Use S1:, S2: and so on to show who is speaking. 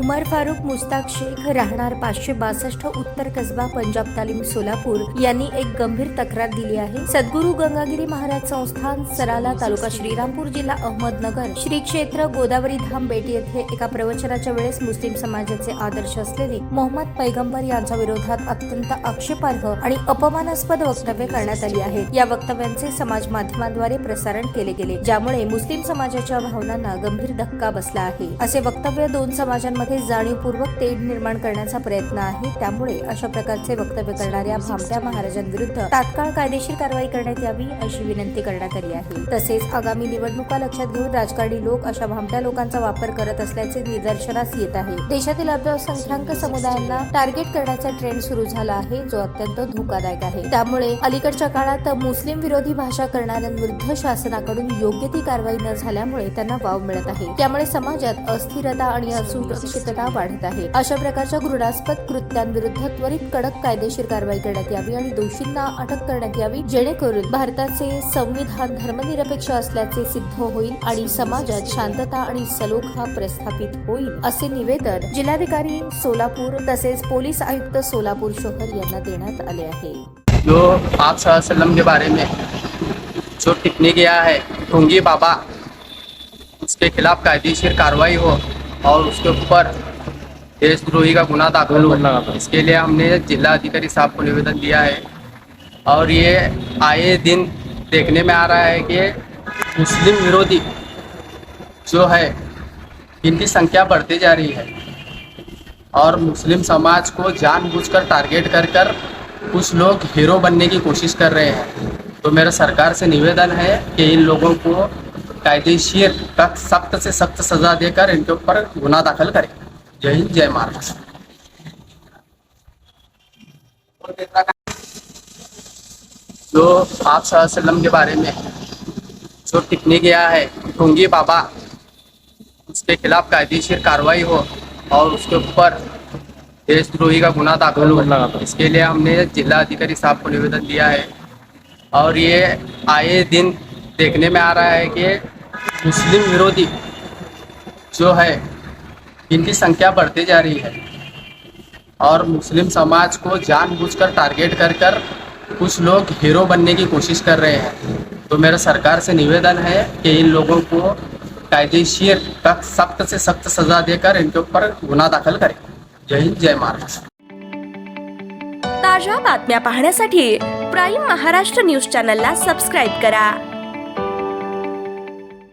S1: उमर फारूक मुस्ताक शेख राहणार 562 उत्तर कसबा पंजाब तालीम सोलापूर यांनी एक गंभीर तक्रार दिली आहे। सद्गुरू गंगागिरी महाराज संस्थान सराला तालुका श्रीरामपूर जिल्हा अहमदनगर श्री क्षेत्र गोदावरी धाम बेटी येथे एका प्रवचनाच्या वेळेस मुस्लिम समाजाचे आदर्श असलेले मोहम्मद पैगंबर यांच्या विरोधात अत्यंत आक्षेपार्ह आणि अपमानास्पद वक्तव्य करण्यात आली आहेत। या वक्तव्यांचे समाज माध्यमांद्वारे प्रसारण केले गेले, ज्यामुळे मुस्लिम समाजाच्या भावनांना गंभीर धक्का बसला आहे। असे वक्तव्य दोन समाजांमध्ये जाणीवपूर्वक तेढ निर्माण करण्याचा प्रयत्न आहे। त्यामुळे अशा प्रकारचे वक्तव्य करणाऱ्या भामट्या महाराजांविरुद्ध तात्काळ कायदेशीर कारवाई करण्यात यावी अशी विनंती करण्यात आली आहे। तसेच आगामी निवडणुका लक्षात घेऊन राजकारणी लोक अशा भामट्या लोकांचा वापर करत असल्याचे निदर्शनास येत आहे। देशातील अल्पसंख्याक समुदायांना टार्गेट करण्याचा ट्रेंड सुरू झाला आहे, जो अत्यंत धोकादायक आहे। त्यामुळे अलीकडच्या काळात मुस्लिम विरोधी भाषा करणाऱ्यांविरुद्ध शासनाकडून योग्य ती कारवाई न झाल्यामुळे त्यांना वाव मिळत आहे। त्यामुळे समाजात अस्थिरता आणि असुरक्षितता वाढत आहे। अशा प्रकारच्या घृणास्पद कृत्यांविरुद्ध त्वरित कडक कायदेशीर कारवाई करण्यात यावी आणि दोषींना अटक करण्यात यावी, जेणेकरून भारताचे संविधान धर्मनिरपेक्ष असल्याचे सिद्ध होईल आणि समाजात शांतता आणि सलोखा प्रस्थापित होईल, असे निवेदन जिल्हाधिकारी सोलापूर तसेच पोलीस आयुक्त सोलापूर शहर यांना देण्यात आले आहे।
S2: जो आप सल्लम के बारे में जो टिप्पणी किया है ढोंगी बाबा, उसके खिलाफ कायदेशीर कार्रवाई हो और उसके ऊपर देशद्रोही का गुनाह दाखिल हो। इसके लिए हमने जिला अधिकारी साहब को निवेदन दिया है और ये आए दिन देखने में आ रहा है कि मुस्लिम विरोधी जो है इनकी संख्या बढ़ती जा रही है और मुस्लिम समाज को जानबूझकर टारगेट कर कुछ लोग हीरो बनने की कोशिश कर रहे हैं। तो मेरा सरकार से निवेदन है कि इन लोगों को कायदेशीर सख्त से सख्त सजा देकर इनके ऊपर गुनाह दाखिल करें। जय हिंद, जय महाराष्ट्र। जो आप सल्लम के बारे में जो टिप्पणी किया है ढोंगी बाबा, उसके खिलाफ कायदेशीर कार्रवाई हो और उसके ऊपर देशद्रोही का गुनाह दाखिल हो। इसके लिए हमने जिला अधिकारी साहब को निवेदन दिया है और ये आए दिन देखने में आ रहा है कि मुस्लिम विरोधी जो है इनकी संख्या बढ़ती जा रही है और मुस्लिम समाज को जानबूझकर टारगेट कर कुछ लोग हीरो बनने की कोशिश कर रहे हैं। तो मेरा सरकार से निवेदन है कि इन लोगों को कायदेशीर सख्त से सख्त सजा देकर इनके ऊपर गुनाह दाखिल करें। जय हिंद, जय महाराष्ट्र।
S3: ताज्या बातम्या पाहण्यासाठी प्राईम महाराष्ट्र न्यूज चॅनलला सबस्क्राईब करा।